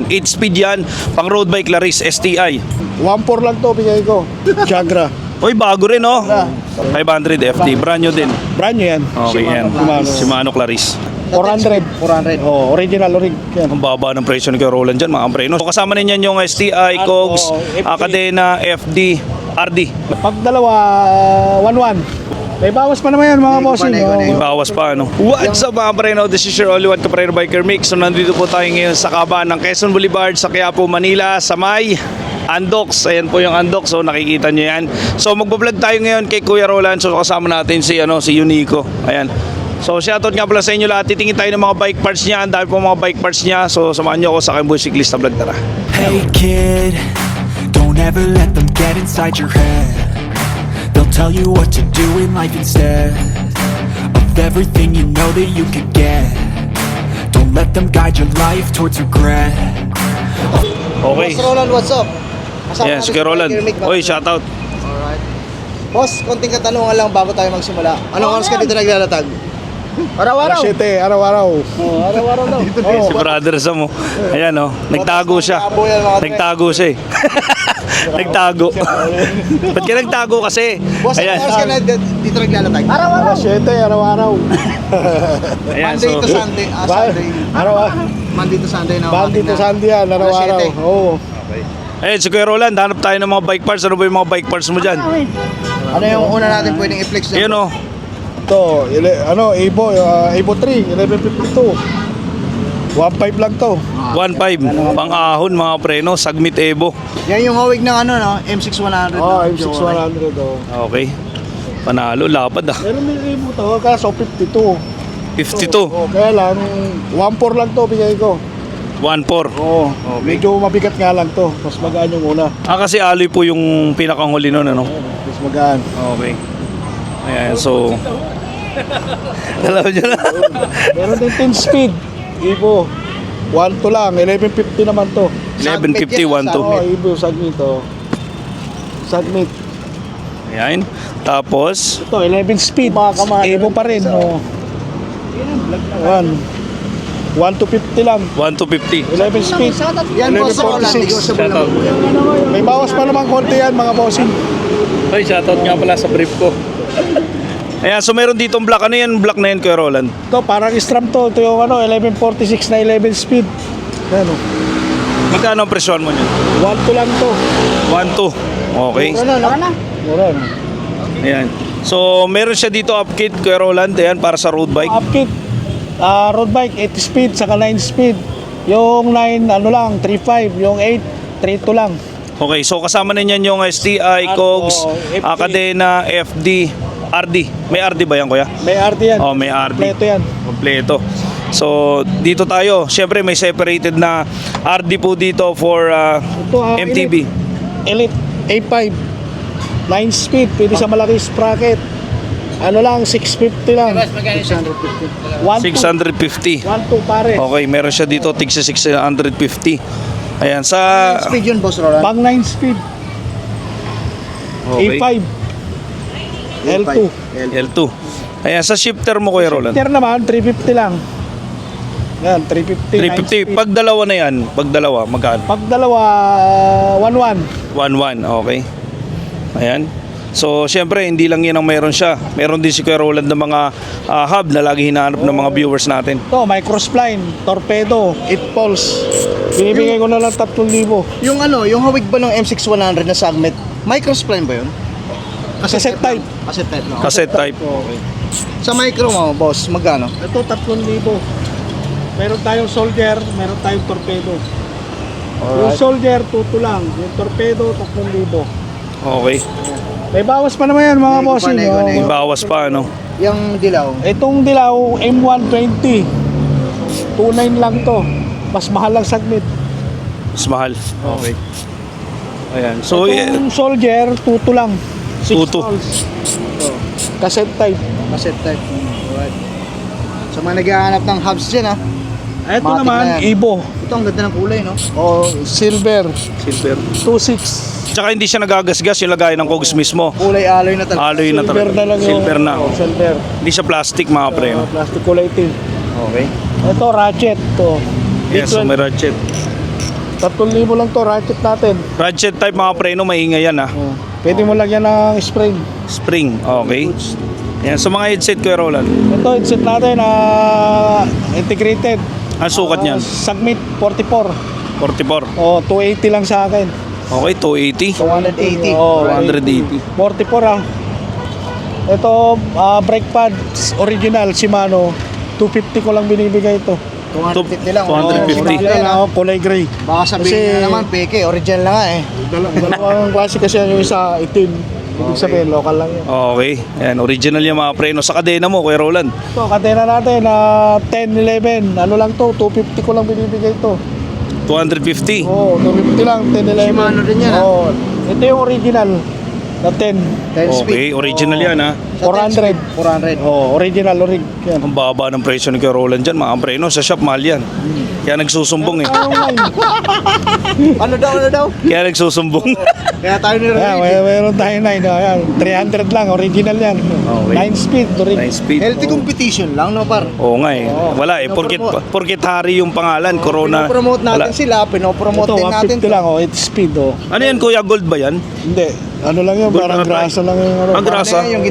8 speed yan, pang road bike Laris STI. 1.4 lang to, bigay ko. Jagra. Uy, bago rin oh. 500 FT, brand new din. Brand new yan. Okay, yan. Shimano Claris. 400. Oh, original orig. Yan. Ang baba ng presyo ni Kuya Roland dyan, mga preno. So, kasama ninyan yung STI, Cogs, Cadena, FD, RD. Pag dalawa, 1-1. May bawas pa naman yan mga bossing. May bawas pa, ano? What's up, mga preno? This is your only one Kapreno Biker Mix. So, nandito po tayo ngayon sa kaban ng Quezon Boulevard sa Quiapo, Manila, sa may Andox. Ayan po yung Andox. So, nakikita nyo yan. So, magbablog tayo ngayon kay Kuya Roland. So, kasama natin si Unico. Ayan. So, shoutout nga pala sa inyo lahat. Titingin tayo ng mga bike parts niya. Ang dami po mga bike parts niya. So, samahan nyo ako sa aking Cyclista Vlog. Tara. Hey kid, don't ever let them get inside your head. They'll tell you what to do in life instead of everything you know that you could get. Don't let them guide your life towards regret. Okay. Boss Roland, what's up? Kasama Yes, natin Kuya si Roland. Biker Mick. Oy, shoutout. Alright. Boss, konting katanungan lang bago tayo magsimula. Anong oras ka dito naglalatag? Araw-araw. 7, araw-araw. Araw-araw daw. Si Brother Sam, oh. Ayan, oh. Nagtago siya. Nagtago siya eh. Nagtago. Ba't ka nagtago kasi? Boss, anong oras ka Ayan. na dito naglalatag? Araw-araw. 7, araw-araw. Ayan, Monday so, to Sunday. Sunday. Araw-araw. Monday to Sunday na. Monday to Sunday yan, araw-araw. Alas 7. Oo. Ayan, si Kuya Roland, hanap tayo ng mga bike parts. Ano ba yung mga bike parts mo dyan? Ano yung una natin pwedeng i-flex dyan? Ayan, oh. Ito, Evo 3, 1152. 1.5 lang to. 1.5. Pang-ahon, mga preno. Sagmit Evo. Yan yung hawig ng M6100. Oh, M6100. Oh. Okay. Panalo, lapad ah. Pero may Evo to, kaso 52. 52. Oh, kaya lang, 1.4 lang to, bigay ko. 1.4. Oo, medyo mabigat nga lang to. Mas magaan yung una. Kasi alloy po yung pinakahuli nun, ano? Mas magaan. Okay. Ayan, so... Alam nyo na. Meron din 10 speed. Evo. 1.2 lang. 1150 naman to. 11.51 to. Oo, Evo Sagmit to. Sagmit. Ayan. Tapos... Ito, 11 speed. Evo pa rin. Oh. 1 to 50 lang. 1 to 50. 11 speed. Yan, Boss Roland. 1146. Negotiable Shoutout. naman. May bawas pa naman konti yan mga bossing. Ay, shoutout nga pala sa brief ko. Ayan, so meron ditong black. Ano yan black na yan, Kuya Roland? Ito, parang stram to. Ito yung 1146 na 11 speed. Ano? Magkano ang presyon mo niyan? 1.2 lang to. 1 to. Okay. Ano? Mura. Ayan. So, meron siya dito upkit, Kuya Roland. Ayan, para sa road bike. Upkit. Road bike 8 speed saka 9 speed. Yung 9 lang 3.5, yung 8 3.2 lang. Okay, so kasama na niyan yung STI, Cogs, FD. Cadena, FD, RD. May RD ba yan, Kuya? May RD yan. Oh, may RD. Kompleto yan. Kompleto. So, dito tayo. Siyempre, may separated na RD po dito for Ito, MTB. Elite 8.5 9 speed, pwede sa malaki sprocket. Ano lang, 650 lang. 650. 650. 1.2 pare. Okay, meron siya dito tig sa 650. Ayan, sa Speed yun, Boss Roland. Pang 9 speed. okay. A5. L2. L2. Ayan, sa shifter mo, Kuya Roland. Shifter naman, 350 lang. Yan, 350. 9 speed. 350. Pag dalawa na yan, pag dalawa, magkano? Pag dalawa, 1.1. 1.1, okay. Ayan. So, syempre, hindi lang yan ang meron siya. Meron din si Kuya Roland ng mga hub na lagi hinahanap ng mga viewers natin. Ito, may crossline, torpedo, 8 poles. Binibigay ko na lang 3,000. Yung yung hawig ba ng M6100 na Sagmit, microspline ba yun? Cassette type. Cassette type, no? Cassette type. Okay. Sa micro mo, boss, magkano? Ito, 3,000. Meron tayong soldier, meron tayong torpedo. Yung soldier, 2 lang. Yung torpedo, 3,000. Okay. May bawas pa naman yan mga Nego pa, bossing. nego, Oh. nego. May bawas pa, ano? Yung dilaw. Itong dilaw, M120. 2.9 lang to. Mas mahal lang Sagmit. Mas mahal. Okay. Ayan. So, Itong soldier, 2 lang. 6 2. poles. Cassette type. Cassette type. Alright. Sa mga naghahanap ng hubs dyan, ha? Ito Matic naman, na yan. Evo. Ito, ang ganda ng kulay, no? Oh, silver. silver. 2.6. Tsaka hindi siya nagagasgas yung lagay ng Cogs mismo. Kulay alloy na talaga. Alloy na Silver talaga. na lang yung... Silver na. Oh, silver. Hindi siya plastic, mga pre. Plastic kulay itim. Okay. Ito, ratchet. To. Yes, so may ratchet. 3,000 lang to, ratchet natin. Ratchet type mga preno, maingay yan ha. Oh. Pwede mo lagyan ng spring. Spring, okay. Yan, sa mga headset Kuya Roland. Ito, headset natin, integrated. Ang sukat niyan? Submit 44. 44. Oh, 280 lang sa akin. Okay, 280. 280. Oh, 280. 44 ah. Ito, brake pads, original, Shimano. 250 ko lang binibigay ito. 250 lang. 250. Kulay gray. Baka sabihin Kasi- na naman, peke, original na nga eh. Dalawang klase kasi yung isa itim. Ibig sabihin, local lang yan. Okay, yan, original yung mga preno. Sa kadena mo, Kuya Roland. Ito, kadena natin, 10, 11. Ano lang to, 250 ko lang binibigay ito. 250. Oo, 250 lang, 10, 11. Shimano din yan, Oo. Ito yung original na 10. 10 speed. Okay, original yan ha. Sa 10 speed, 400. 400. Oo, original, orig. Yan. Ang baba ng presyo ni Kuya Roland dyan, mga preno. Sa shop, mahal yan. Kaya nagsusumbong eh. Ano daw? Kaya nagsusumbong. Kaya tayo Ayan, nire-review. mayroon tayo 9. Ayan, 300 lang, original yan. Okay. 9 speed, orig. 9 speed. Healthy competition lang, no par? Oo nga eh. Wala eh. Porkit hari yung pangalan, Corona. Pinopromote natin Wala. sila, pinopromote Ito, din natin. 150 lang, 8 speed. Oh. Ano yan, Kuya? Gold ba yan? Hindi, ano lang yun, Gold parang na grasa lang yung ano. Ang grasa. Ano yung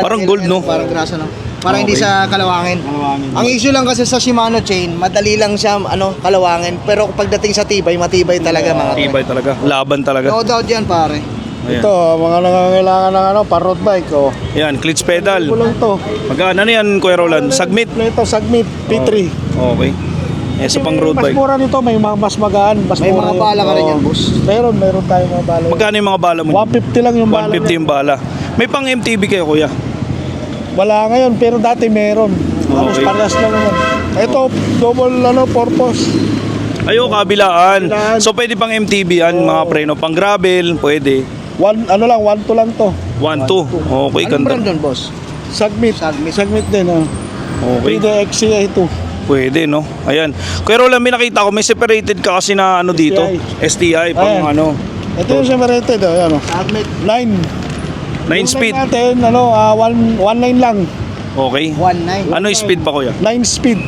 Parang gold, no? Parang grasa, no? Parang Okay. hindi sa kalawangin. Kalawangin. Ang issue lang kasi sa Shimano chain, madali lang siya kalawangin. Pero pagdating sa tibay, matibay talaga mga to. Tibay talaga. Laban talaga. No doubt yan, pare. Ayan. Ito, mga nangangailangan ng ano, par road bike. Oh. Yan, clutch pedal. Ito lang to. Magkano ano yan, Kuya Roland? Sagmit. Ito, Submit, P3. Okay. Eh, sa pang road Mas bike. mura nito, may mga mas magaan. Mas May mura mga yun. bala ka rin Oo. yan, boss. Meron tayong mga bala. Magkano yung mga bala mo? 150 lang yung bala. 150 yung bala. May pang MTB kayo, Kuya? Wala ngayon, pero dati meron. Okay. Parehas lang naman. Ito, double purpose. Ayo, kabilaan. Kabilaan. So, pwede pang MTB yan, mga preno. Pang gravel, pwede. 1 2 lang to. 1-2. Okay, Anong brand ganda. doon, boss? Submit. Submit. Submit din. Okay. Pwede XCI 2. Pwede, no? Ayan. Kuya Roland, may nakita ko, may separated ka kasi na ano dito. STI, pang Ayan. ano. Ito yung separated. Ayan, Submit. 9. 9 speed. Natin, 1 lane lang. Okay. 1.9. Ano yung speed pa, Kuya? 9 speed.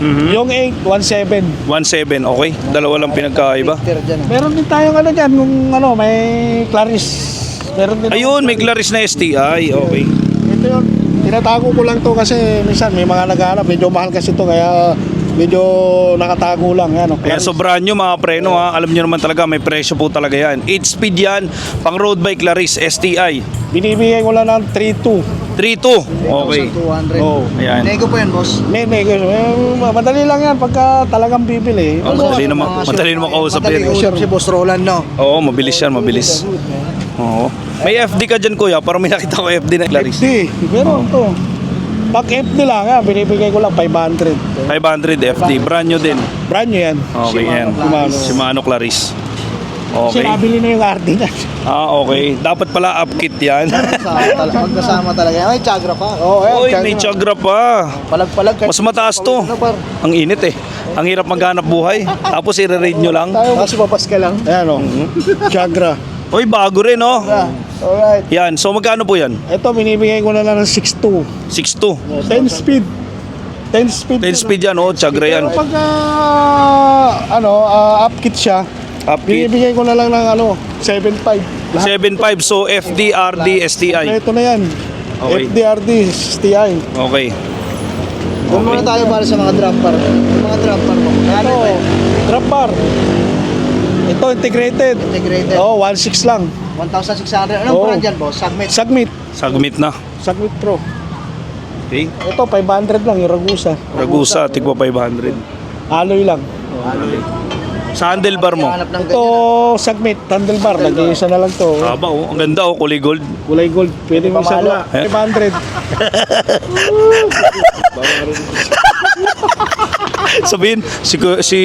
Mhm. Yung 8, 1.7. 1.7, okay. Dalawa lang pinagkaiba. Filter dyan, ah. Meron din tayong ano dyan, kung may Claris. Meron din. Ayun, may Claris na STI. Okay. Ito yun. Tinatago ko lang to kasi minsan may mga naghahanap. Medyo mahal kasi to kaya medyo nakatago lang. Yan, Kaya sobrahan nyo mga preno ha. Alam nyo naman talaga, may presyo po talaga yan. 8 speed yan, pang road bike Claris STI. Binibigay ko lang ng 3.2. 3.2. Okay. 200. Oh. Ayan. Nego po yan, boss. Madali lang yan pagka talagang bibili. Oh, madali naman kausap Madali yan. usap si Boss Roland, no? Oo, mabilis yan, mabilis. Oo. May FD ka dyan, Kuya. Parang may nakita ko FD na Claris. FD. Meron to. Pag FD lang binibigay ko lang 500. 500 FD. Brand new din. Brand new yan. Okay, yan. Shimano. Shimano Claris. Kasi Okay. nabili na yung RD na. Okay. Dapat pala upkit yan. Magkasama talaga yan. May Chagra pa. Oy, may Chagra pa. Palag-palag. Mas mataas to. Ano, par? Ang init eh. Ang hirap maghanap buhay. Tapos i-rate nyo lang. Tapos papas ka lang. Ayan o. Chagra. Oy, bago rin oh. Alright. Yan. So magkano po yan? Ito, binibigay ko na lang ng 6.2. 6.2. 10 speed. 10 speed. 10 speed yan oh. Chagra yan. Pero pagka, upkit siya, Upkit. binibigay ko na lang ng 7.5. 7.5. So FD, RD, STI. Ito na yan. Okay. FDRD, STI. Okay. Doon muna tayo para sa mga drop bar. Yung mga drop bar mo. Ano Ito, ba yun? drop bar. Ito, integrated. Integrated. Oo, 1.6 lang. 1,600. Anong Oo. brand dyan, boss? Submit. Submit. Sagmit na. Submit Pro. Okay. Ito, 500 lang, yung Ragusa. Ragusa, tigwa 500. Alloy lang. Sa handlebar mo. Hanap ng Ito, Submit, handlebar. Nag-iisa na lang to. Haba oh. Ang ganda oh. Kulay gold. Kulay gold. Pwede mo Pamalo. isang 500. Sabihin, si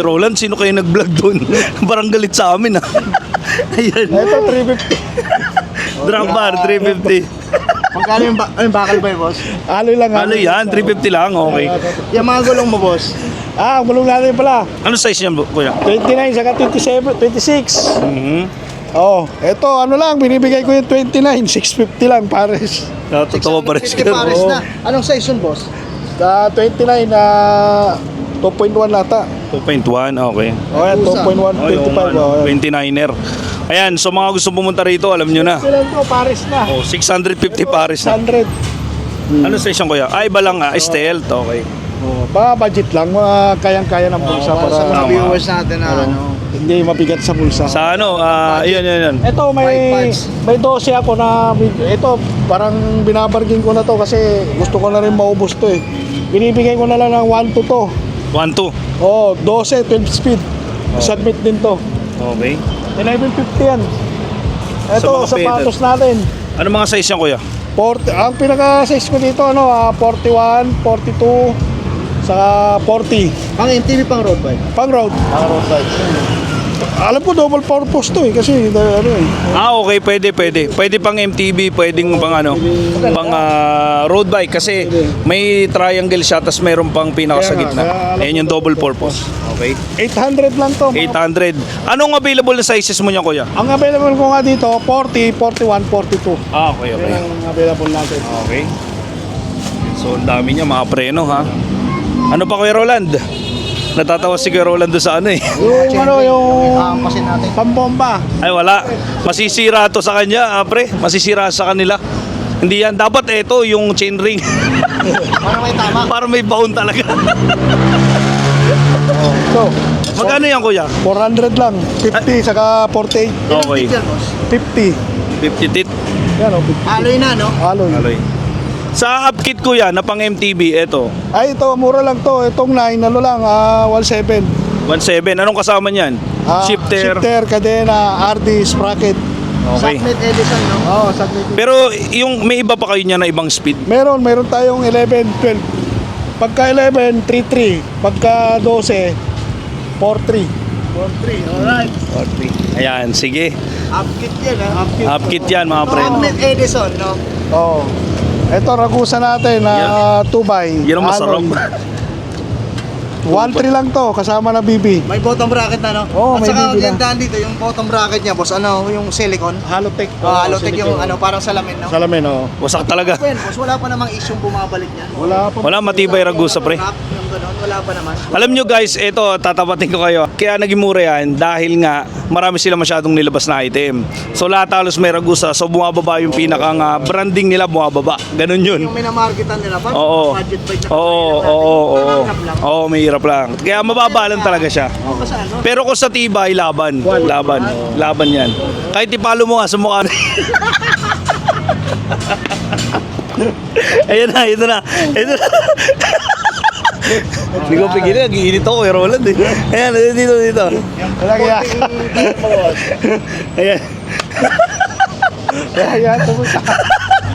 Roland, sino kayo nag-vlog doon? Parang galit sa amin ah. Ayan. Ito, 350. Drop bar, 350. Magkano yung bakal ba yun, boss? Alloy lang. Ano yan? 350 lang, okay. Yung mga gulong mo, boss. Gulong natin pala. Ano size niyan, Kuya? 29 saka 27, 26. Mhm. Oh, ito ano lang, binibigay ko yung 29, 650 lang pares. Totoo pa rin 650 pares Oo. na. Anong size yun, boss? 29 na 2.1 ata. 2.1, okay. O yan, 2.1, Oh, yung 25. ano, O, yan. 29er. Ayan, so mga gusto pumunta rito, alam nyo na. Ilan to, Paris na. Oh, 650 pares na. 100. Ano station kuya? Ay, iba lang stealth, okay. Oh, budget lang, mga kayang-kaya ng bulsa Para para sa mga Tama. viewers natin na ano. hindi mabigat sa bulsa. Sa ano, yun. Ito may 12 ako na ito parang binabargin ko na to kasi gusto ko na rin maubos to eh. Binibigay ko na lang ng 1 to to. 1, 2. Oh, 12 speed. Submit din to. Okay. 1150 yan. Sa Ito mga sapatos natin. Ano mga size yan kuya? 40, ang pinaka-size ko dito 41, 42, saka 40. Pang MTV, pang road bike. Pang road. Pang road bike. Alam ko double purpose to eh kasi ano eh. Okay, pwede. Pwede pang MTB, pwedeng pang pang road bike kasi may triangle siya tapos mayroon pang pinaka sa Kaya nga, gitna. kaya alam Ayan yung double purpose. Okay. 800 lang to. 800. Anong available na sizes mo niya kuya? Ang available ko nga dito 40, 41, 42. Okay, Yan ang available natin. Okay. So, ang dami niya mga preno ha. Ano pa kuya Roland? Natatawa si kuya Roland doon sa ano eh. Yung ano yung Hampasin natin. pambomba. Ay wala. Masisira to sa kanya, pre. Masisira sa kanila. Hindi yan. Dapat ito yung chain ring. Para may tama. Para may baon talaga. So, Magkano yan kuya? 400 lang. 50 saka 48. Okay. Yan, boss. 50. 50 tit. Yan o, 50. Aloy na, no? Alloy. Aloy. Sa upkit kuya na pang MTB, ito. Ay, ito, mura lang to. Itong 9, ano lang, 17. 1.7. Anong kasama niyan? Shifter. Shifter, kadena, RD, sprocket. Okay. Submit Edison, no? Oo, saglit. Pero yung may iba pa kayo niya na ibang speed. Meron tayong 11, 12. Pagka 11, 3.3. Pagka 12, 4.3. 4-3, alright. Ayan, sige. Upkit yan, ha? Upkit yan mga pre. Submit Edison, no? Oo. Ito, Ragusa natin na 2x. Yan ang masarap. 1.3 lang to, kasama na BB. May bottom bracket na, no? Oo, At may saka bibi na. gandaan dito, yung bottom bracket niya, boss, ano, yung silicone. Halotech. Halotech yung, ano, parang salamin, no? Salamin, oo. Wasak talaga. Ben, boss, wala pa namang isyong bumabalik niyan. Wala pa. Wala, matibay Ragusa pre. Yung ganun, wala pa naman. Alam nyo guys, ito tatapatin ko kayo. Kaya naging mura yan dahil nga marami sila masyadong nilabas na item. So lahat halos may Ragusa. So bumababa yung pinakang branding nila, bumababa. Ganun yun. Yung minamarketan nila, parang Oo. budget bike na Oo. Parang lang. Oo, may hirap lang. Kaya mababa lang talaga siya. Oo, kasi ano? Pero kung sa tibay, laban. Laban yan. Kahit ipalo mo nga sa mukha. Ayan na, ito na. Hindi ko pigilan, nag-iinit ako kay Roland eh. Ayan, dito. Wala kaya. Ayan. Kaya, tumunta.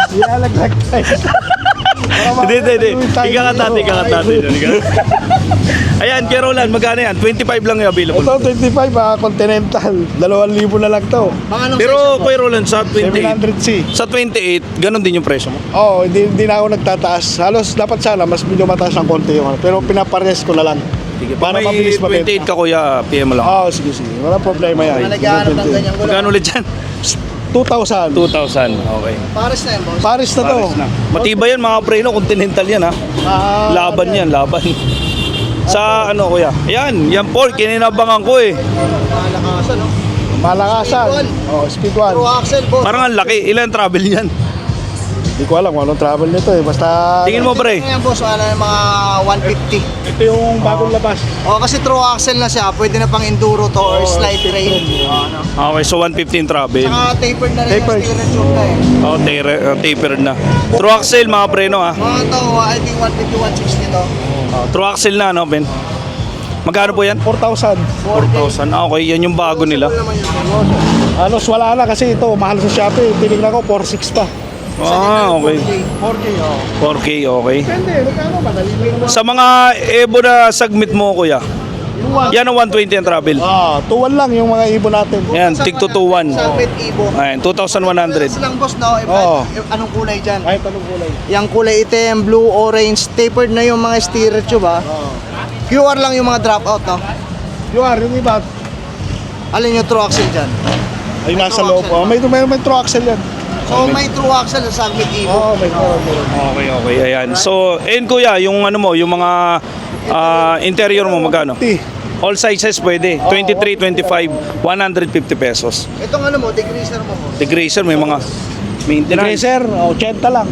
Ialaglag tayo. Hindi. Ikakatate. Ayan, kay Roland, magkano yan? 25 lang yung available. Ito, 25 Continental. 2,000 na lang to. Mga anong Pero section, kay Roland, sa 28, 700C. sa 28, ganun din yung presyo mo. Oo, hindi na ako nagtataas. Halos dapat sana, mas medyo mataas ng konti yung ano. Pero pinapares ko na lang. Sige, Para may mabilis mabenta. 28 ka kuya, PM mo lang. Oo, sige. Wala problema yan. mga naghahanap ng ganyang gulo. Magkano ulit yan? 2,000. 2,000, okay. Pares na yan, boss. Paris na to. Pares na. Matibay yan mga preno, continental yan ha. Laban yan, laban. Sa ano kuya? Yan Paul, kininabangan ko eh. Malakasan, no? Malakasan. Speed 1. True axle, boss. Parang ang laki, ilan travel niyan? Hindi ko alam kung anong travel nito eh. Basta... Tingin mo pre. Yan, boss, ano, mga 150. Ito yung bagong labas. O, kasi true axle na siya. Pwede na pang enduro to or slide rail. Ano. Okay, so 115 travel. Saka tapered na rin Tapered. yung steering tube na eh. Oh, tapered na. True axle mga preno ha. Mga to, I think 150, 160 to. True axle na no, Ben? Magkano po yan? 4,000. 4,000. Okay, yan yung bago nila. Naman yun. Halos wala na kasi ito. Mahal sa Shopee. Tinignan ko 4,600 pa. Okay. 4K, oh. 4K, okay. Depende. Magkano? Madali lang naman. Sa mga Evo na segment mo kuya, yan ang 120 ang travel. 2,1 lang yung mga ibon natin. Yan, tig to 2,1. Submit Evo. Ayan, 2,100. Lang, boss, no? Oo. Anong kulay dyan? Kahit anong kulay. Yung kulay itim, blue, orange, tapered na yung mga steering tube, ha? QR lang yung mga dropout, no? Yung iba, Alin yung true axle dyan? ay May nasa true loob. axle. May true axle yan. So, may true axle sa Submit Evo. May true axle. Okay, ayan. So, kuya, yung ano mo, yung mga Interior mo magkano? 50. All sizes pwede. 23, 25, 150 pesos. Itong ano mo, degreaser mo. Degreaser, may mga maintenance. Tracer, 80 lang.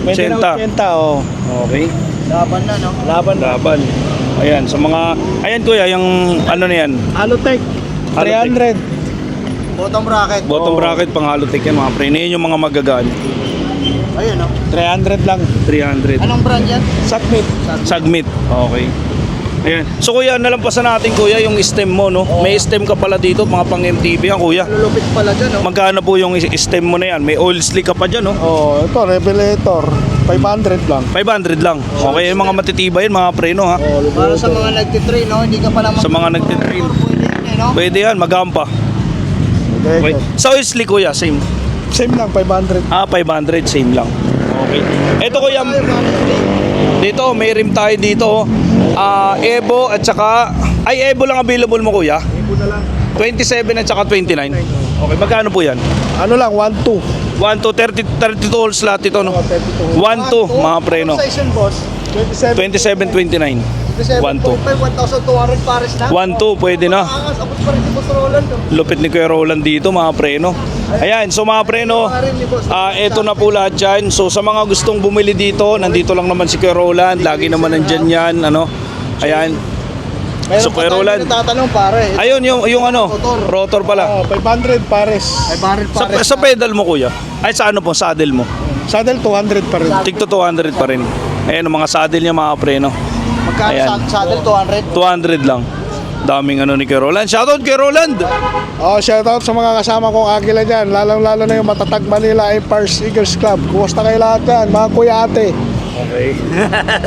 Pwede na 80. 80, oh. Okay. Laban na, no? Laban na. Laban. Ayan, sa mga... Ayan kuya, yung ano na yan? Alotech, Alotech. 300. Bottom bracket. Bottom bracket, pang Halotech yan mga pre. Yan yung mga magagaan. Ayun, no? 300 lang. 300. Anong brand yan? Submit. Sagmit. Okay. Ayan. So kuya, nalampasan natin kuya yung stem mo, no? May stem ka pala dito, mga pang MTV yan kuya. Lulupit pala dyan, no? Magkano po yung stem mo na yan? May oil slick ka pa dyan, no? Oh, ito, Revelator. 500 lang. 500 lang. Okay, yung mga matitibay yun, mga preno ha. Para sa mga nagtitrain, no? Hindi ka pala Sa mga nagtitrain. Pwede yan, eh, no? Pwede yan, magampa. Okay. Sa oil slick kuya, same. Same lang, 500. 500, same lang. Okay. Ito kuya, dito, may rim tayo dito. Evo at saka, ay Evo lang available mo kuya. Ibo na lang. 27 at saka 29. Okay, magkano po yan? Ano lang, 1-2. 1 to 32 holes lahat ito, no? 1 to, mga preno. Ano size yun, boss? 27. 27, 29. 1 to. 1,200 pares na? 1 to, pwede na. Angas, abot pa rin si Boss Roland, no? Lupit ni Kuya Roland dito, mga preno. Ayan, so mga preno, eto na po lahat dyan. So sa mga gustong bumili dito, nandito lang naman si Kuya Roland. Lagi naman nandyan yan, ano. Ayan. Meron So, pa Kuya tayong Roland. tatanong, pare. Ayun, yung ano, rotor pala. Oh, 500 pares. Ay, barrel Sa, pares. sa pedal mo, kuya. Ay, sa ano po, saddle mo. Saddle 200 pa rin. Tigto 200 pa rin. Ayan, ang mga saddle niya, mga preno. Magkano Ayan. saddle? 200? 200 lang. Daming ano ni Kuya Roland. Shoutout kay Roland! Oh, shoutout sa mga kasama kong agila dyan. Lalong-lalo na yung Matatag Manila Empires Eagles Club. Kumusta kayo lahat yan, mga kuya ate? Okay.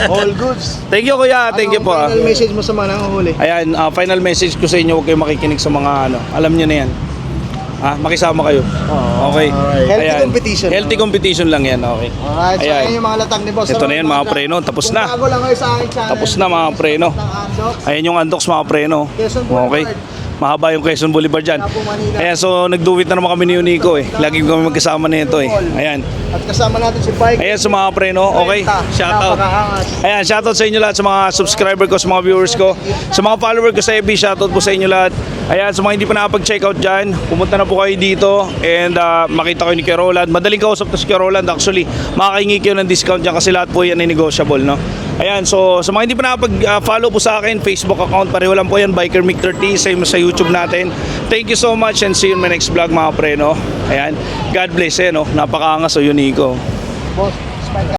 All goods. Thank you, kuya. Thank you po. Final message mo sa mga nanguhuli? Ayan, final message ko sa inyo, huwag kayong makikinig sa mga ano. Alam niyo na yan. Makisama kayo. Okay. Healthy Ayan. competition. Healthy competition lang yan, okay. Alright, so Ayan. ayan yung mga latag ni Boss. Ito na Roland. yan, mga preno. Tapos Kung na. bago lang kayo sa aking channel. Tapos na, mga preno. Ng Andox. Ayan yung Andox, mga preno. Quezon Boulevard. Okay. Mahaba yung Quezon Boulevard dyan. Quiapo, Manila. Ayan, so nagduwit na naman kami ni Unico eh. Lagi kami magkasama nito eh. Ayan. At kasama natin si Bike. Ayan sa mga preno, okay? Shoutout. Napakaangas. Ayan, shoutout sa inyo lahat sa mga subscriber ko, sa mga viewers ko, sa mga follower ko sa FB, shoutout po sa inyo lahat. Ayan, sa mga hindi pa nakapag-check out dyan, pumunta na po kayo dito and makita kayo ni Kuya Roland. Madaling kausap to si Kuya Roland actually. Makakahingi kayo ng discount dyan kasi lahat po yan ay negotiable, no? Ayan, so sa mga hindi pa nakapag-follow po sa akin, Facebook account, pareho lang po yan, Biker Mick 30, same sa YouTube natin. Thank you so much and see you in my next vlog, mga preno. Ayan, God bless, no? Napakaangas o Unico. Boss, Spike